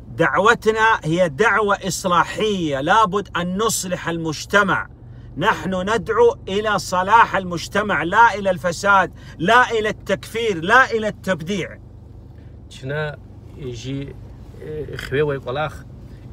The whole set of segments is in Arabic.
دعوتنا هي دعوة إصلاحية، لابد أن نصلح المجتمع. نحن ندعو إلى صلاح المجتمع، لا إلى الفساد، لا إلى التكفير، لا إلى التبديع. شنا يجي خوي ويقلاخ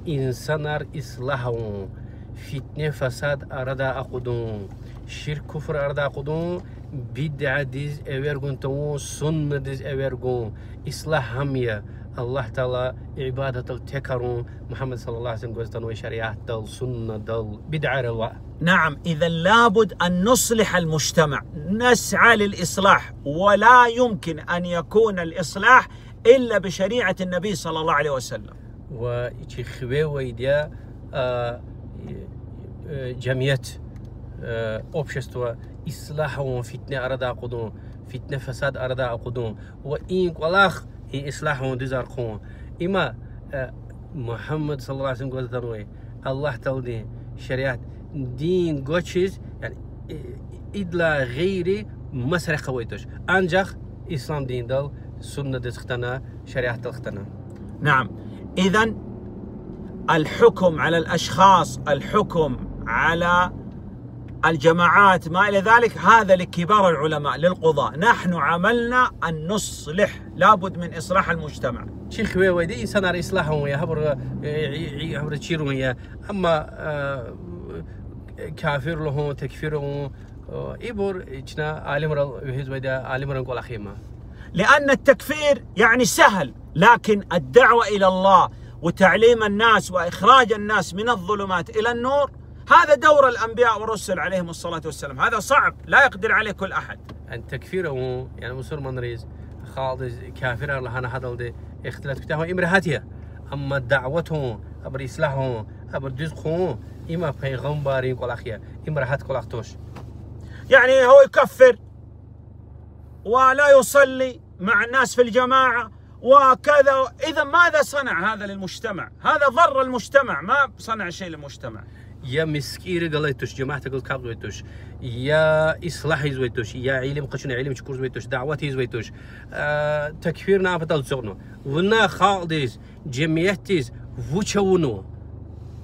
إنسانار إصلاحهم فتنة فساد أردا أقدون شرك كفر أردا أقدون بدعة ديز أويرغون تو سنة ديز أويرغون إصلاح همية الله تعالى عبادة التكرون محمد صلى الله عليه وسلم قلتن وشريعة دل سنة دل بدعة الوا. نعم، إذا لابد أن نصلح المجتمع، نسعى للإصلاح، ولا يمكن أن يكون الإصلاح إلا بشريعة النبي صلى الله عليه وسلم. ويجي خوي ويديا جمعية общество إصلاحهم فتنة أردا قدوم فتنة فساد أردا قدوم وإن قلاخ إصلاحهم دزارقون إما محمد صلى الله عليه وسلم قلت الله تعالى شريعة دين قوتشيز يعني إدلا غيري مسرق ويتوش أنجح إسلام دين دل سنة دزختنا شريعة دزختنا. نعم، إذن الحكم على الأشخاص، الحكم على الجماعات ما إلى ذلك، هذا لكبار العلماء للقضاء. نحن عملنا أن نصلح، لابد من إصلاح المجتمع. شيخ ويدي إنسان على إصلاحهم يا هبر تشيرهم يا أما كافر لهم تكفيرهم إبور إجنا عالم رهيز ويدا عالم رنقول أخيما. لأن التكفير يعني سهل، لكن الدعوة إلى الله وتعليم الناس وإخراج الناس من الظلمات إلى النور، هذا دور الأنبياء والرسل عليهم الصلاة والسلام. هذا صعب، لا يقدر عليه كل أحد. أن تكفيره يعني مسلمان ريز خالد كافر الله أنا هذا الذي اختلاف كتابه إمرهاتيه، أما دعوتهم أبر إصلاحهم أبر دزقهم إما پیغمبرين كل أخيا إمرهات كل أختوش. يعني هو يكفر ولا يصلي مع الناس في الجماعة وكذا، إذا ماذا صنع هذا للمجتمع؟ هذا ضر المجتمع، ما صنع شيء للمجتمع. يا مسكير قلتوش جماعة قلت كاب زويتوش يا إصلاح زويتوش يا علم قشنا علم شكور زويتوش دعوتي زويتوش تكفيرنا فتال زغنو ونا خالديز جمعيتيز وشونو